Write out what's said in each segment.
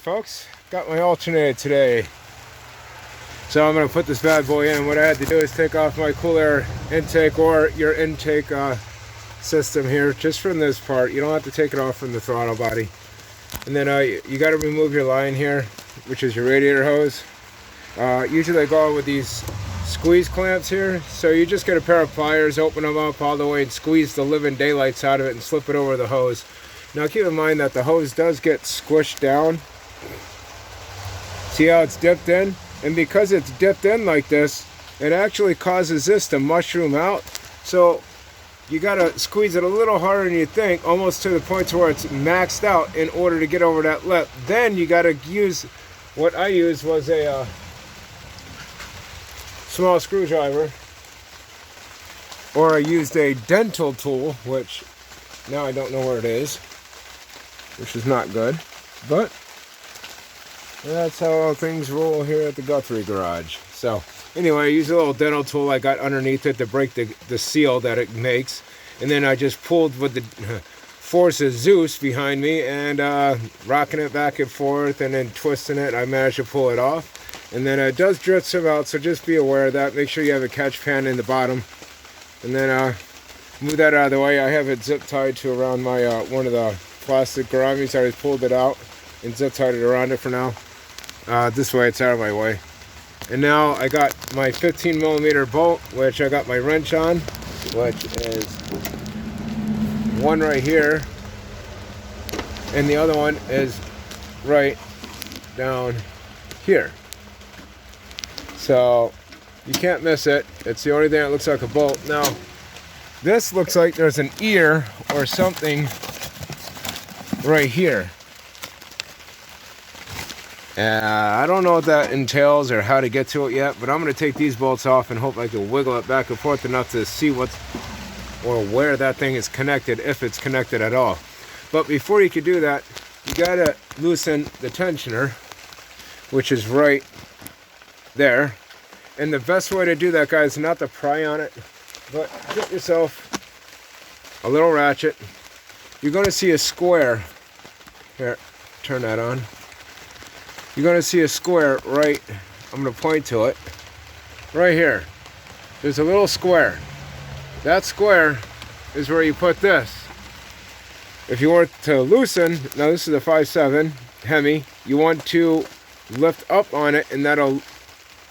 Folks, got my alternator today, so I'm going to put this bad boy in. What I had to do is take off my cool air intake or your intake system here, just from this part. You don't have to take it off from the throttle body. And then you got to remove your line here, which is your radiator hose. Usually I go out with these squeeze clamps here, so you just get a pair of pliers, open them up all the way and squeeze the living daylights out of it and slip it over the hose. Now keep in mind that the hose does get squished down. See how it's dipped in? And because it's dipped in like this, it actually causes this to mushroom out. So you gotta squeeze it a little harder than you think, almost to the point to where it's maxed out in order to get over that lip. Then you gotta use, what I used was a small screwdriver, or I used a dental tool, which now I don't know where it is, which is not good, but that's how things roll here at the Guthrie garage. So anyway, I used a little dental tool I got underneath it to break the seal that it makes, and then I just pulled with the force of Zeus behind me and rocking it back and forth and then twisting it. I managed to pull it off, and then it does drift some out, so just be aware of that. Make sure you have a catch pan in the bottom, and then move that out of the way. I have it zip tied to around my one of the plastic garages. I just pulled it out and zip tied it around it for now. This way it's out of my way. And now I got my 15mm bolt, which I got my wrench on, which is one right here, and the other one is right down here. So you can't miss it. It's the only thing that looks like a bolt. Now this looks like there's an ear or something right here. I don't know what that entails or how to get to it yet, but I'm going to take these bolts off and hope I can wiggle it back and forth enough to see what's or where that thing is connected, if it's connected at all. But before you can do that, you got to loosen the tensioner, which is right there. And the best way to do that, guys, is not to pry on it, but get yourself a little ratchet. You're going to see a square. Here, turn that on. You're going to see a square right, I'm going to point to it, right here. There's a little square. That square is where you put this. If you want to loosen, now this is a 5.7 Hemi, you want to lift up on it, and that'll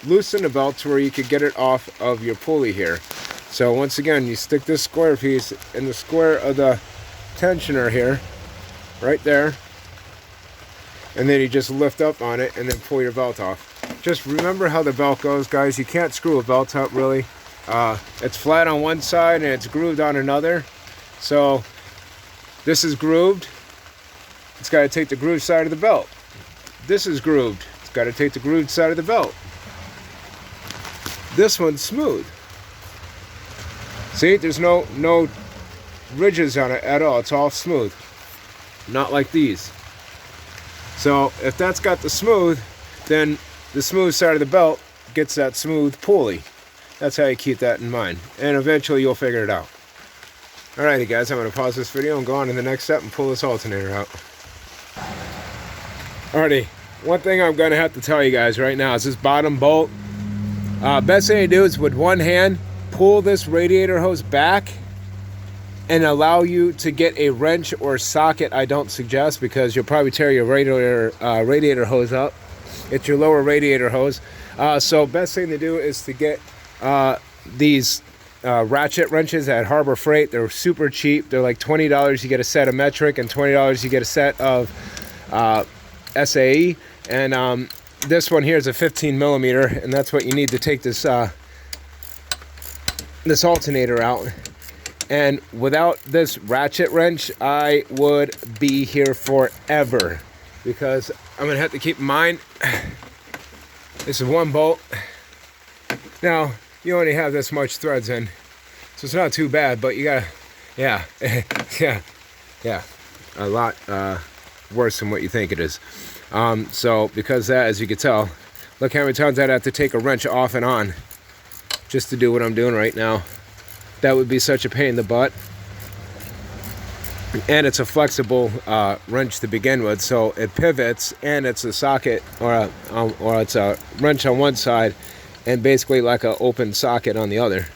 loosen the belt to where you could get it off of your pulley here. So once again, you stick this square piece in the square of the tensioner here, right there, and then you just lift up on it and then pull your belt off. Just remember how the belt goes, guys. You can't screw a belt up really. It's flat on one side and it's grooved on another. So this is grooved. It's got to take the grooved side of the belt. This is grooved. It's got to take the grooved side of the belt. This one's smooth. See, there's no ridges on it at all. It's all smooth. Not like these. So if that's got the smooth, then the smooth side of the belt gets that smooth pulley. That's how you keep that in mind. And eventually you'll figure it out. Alrighty guys, I'm going to pause this video and go on to the next step and pull this alternator out. Alrighty, one thing I'm going to have to tell you guys right now is this bottom bolt. Best thing to do is with one hand, pull this radiator hose back and allow you to get a wrench or socket. I don't suggest, because you'll probably tear your radiator hose up. It's your lower radiator hose. So best thing to do is to get these ratchet wrenches at Harbor Freight. They're super cheap. They're like $20. You get a set of metric, and $20 you get a set of SAE. And this one here is a 15mm, and that's what you need to take this this alternator out. And without this ratchet wrench, I would be here forever, because I'm going to have to keep in mind, this is one bolt. Now, you only have this much threads in, so it's not too bad, but you got to, yeah, a lot worse than what you think it is. So because that, as you can tell, look how many times I'd have to take a wrench off and on just to do what I'm doing right now. That would be such a pain in the butt. and it's a flexible wrench to begin with, so it pivots, and it's a socket or it's a wrench on one side and basically like an open socket on the other.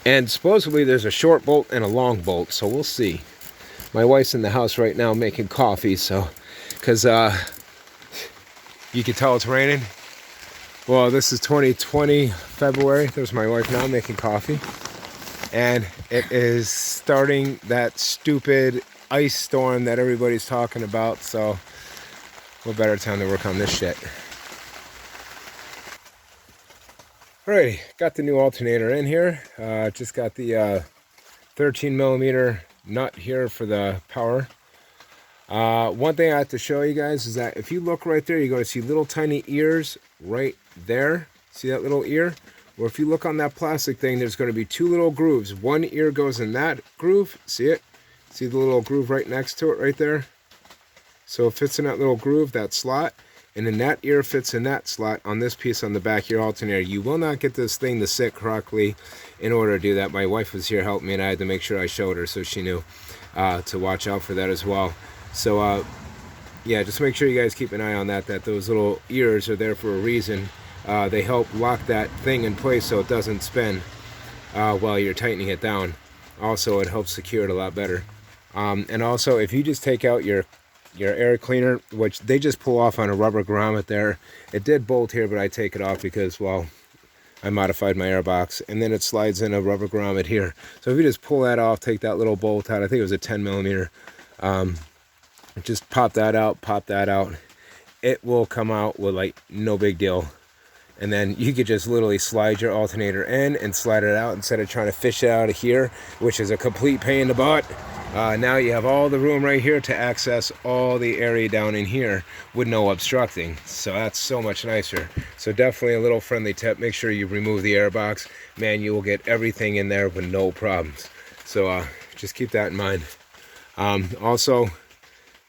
And supposedly there's a short bolt and a long bolt, so we'll see. My wife's in the house right now making coffee, so because you can tell it's raining. Well, this is 2020 February. There's my wife now making coffee. And it is starting that stupid ice storm that everybody's talking about. So, what better time to work on this shit? Alrighty, got the new alternator in here. Just got the 13 millimeter nut here for the power. One thing I have to show you guys is that if you look right there, you're going to see little tiny ears right there. See that little ear? Or if you look on that plastic thing, there's going to be two little grooves. One ear goes in that groove. See it? See the little groove right next to it right there? So it fits in that little groove, that slot. And then that ear fits in that slot on this piece on the back of your alternator. You will not get this thing to sit correctly in order to do that. My wife was here helping me, and I had to make sure I showed her so she knew to watch out for that as well. So, yeah, just make sure you guys keep an eye on that those little ears are there for a reason. They help lock that thing in place so it doesn't spin while you're tightening it down. Also, it helps secure it a lot better. And also, if you just take out your air cleaner, which they just pull off on a rubber grommet there. It did bolt here, but I take it off because, well, I modified my air box. And then it slides in a rubber grommet here. So if you just pull that off, take that little bolt out, I think it was a 10 millimeter. Just pop that out, it will come out with like no big deal. And then you could just literally slide your alternator in and slide it out instead of trying to fish it out of here, which is a complete pain in the butt. Now you have all the room right here to access all the area down in here with no obstructing. So that's so much nicer. So definitely a little friendly tip. Make sure you remove the air box. Man, you will get everything in there with no problems. So just keep that in mind. Also,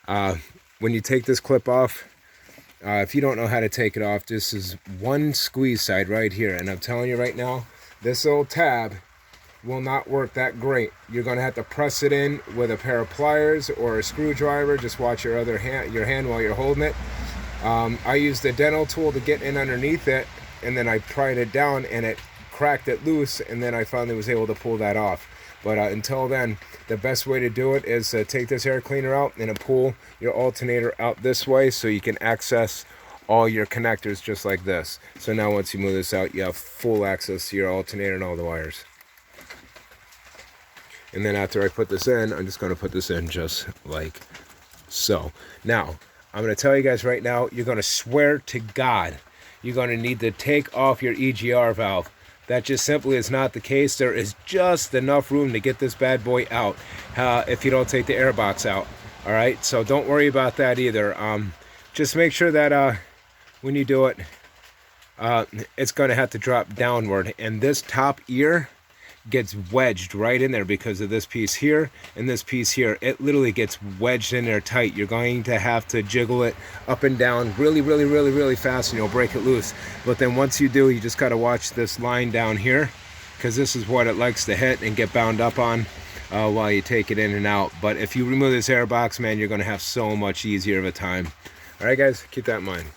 when you take this clip off, if you don't know how to take it off, this is one squeeze side right here. And I'm telling you right now, this little tab will not work that great. You're going to have to press it in with a pair of pliers or a screwdriver. Just watch your hand while you're holding it. I used a dental tool to get in underneath it, and then I pried it down and it cracked it loose, and then I finally was able to pull that off. But until then, the best way to do it is take this air cleaner out and pull your alternator out this way so you can access all your connectors just like this. So now once you move this out, you have full access to your alternator and all the wires. And then after I put this in, I'm just going to put this in just like so. Now, I'm going to tell you guys right now, you're going to swear to God, you're going to need to take off your EGR valve. That just simply is not the case. There is just enough room to get this bad boy out if you don't take the air box out. All right, so don't worry about that either. Just make sure that when you do it, it's going to have to drop downward. And this top ear gets wedged right in there because of this piece here and this piece here. It literally gets wedged in there tight. You're going to have to jiggle it up and down really fast, and you'll break it loose. But then once you do, you just got to watch this line down here, because this is what it likes to hit and get bound up on while you take it in and out. But if you remove this air box, man, you're going to have so much easier of a time. All right, guys, keep that in mind.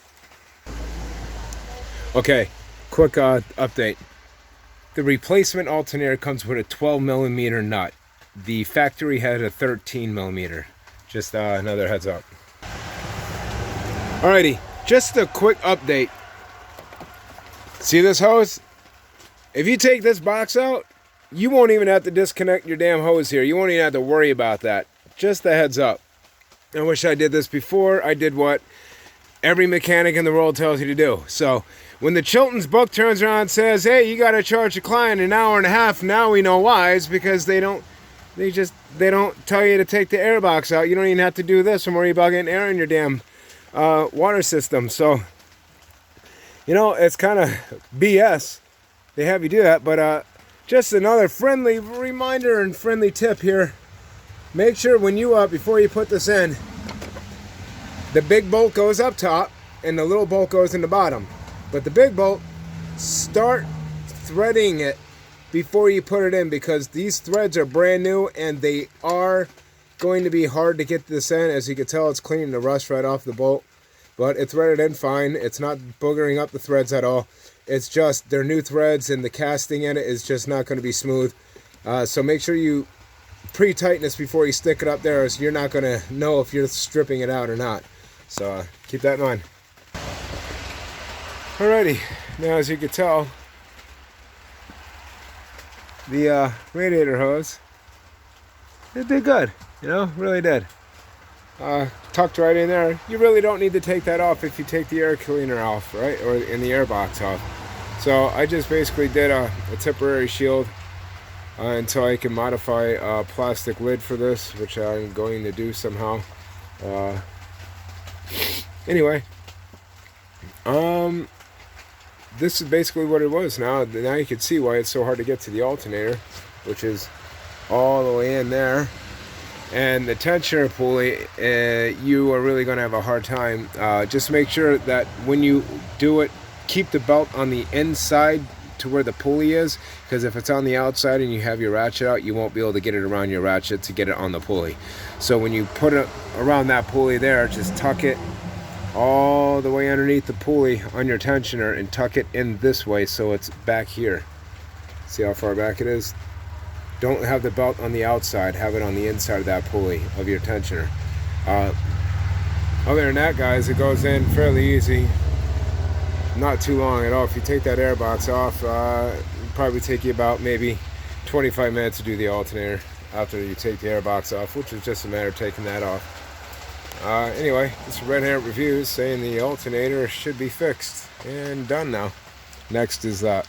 Okay, quick update. The replacement alternator comes with a 12 millimeter nut. The factory had a 13 millimeter. Just another heads up. Alrighty, just a quick update. See this hose? If you take this box out, you won't even have to disconnect your damn hose here. You won't even have to worry about that. Just a heads up. I wish I did this before. I did what every mechanic in the world tells you to do. So when the Chilton's book turns around and says, hey, you got to charge a client an hour and a half, now we know why. It's because they don't tell you to take the air box out. You don't even have to do this and worry about getting air in your damn water system. So, you know, it's kind of BS. They have you do that. But just another friendly reminder and friendly tip here. Make sure when you, before you put this in, the big bolt goes up top and the little bolt goes in the bottom. But the big bolt, start threading it before you put it in, because these threads are brand new and they are going to be hard to get this in. As you can tell, it's cleaning the rust right off the bolt, but it threaded in fine. It's not boogering up the threads at all. It's just they're new threads and the casting in it is just not going to be smooth. So make sure you pre-tighten this before you stick it up there, or you're not going to know if you're stripping it out or not. So keep that in mind. Alrighty, now as you can tell, the radiator hose, it did good, you know, really did. Tucked right in there. You really don't need to take that off if you take the air cleaner off, right, or in the air box off. So I just basically did a temporary shield until I can modify a plastic lid for this, which I'm going to do somehow. Anyway, this is basically what it was. Now you can see why it's so hard to get to the alternator, which is all the way in there. And the tensioner pulley, you are really going to have a hard time. Just make sure that when you do it, keep the belt on the inside to where the pulley is, because if it's on the outside and you have your ratchet out, you won't be able to get it around your ratchet to get it on the pulley. So when you put it around that pulley there, just tuck it all the way underneath the pulley on your tensioner and tuck it in this way so it's back here. See how far back it is? Don't have the belt on the outside, have it on the inside of that pulley of your tensioner. Other than that, guys, it goes in fairly easy. Not too long at all. If you take that air box off, it'll probably take you about maybe 25 minutes to do the alternator after you take the air box off, which is just a matter of taking that off. Anyway, this is Red Hat Reviews saying the alternator should be fixed and done now. Next is that.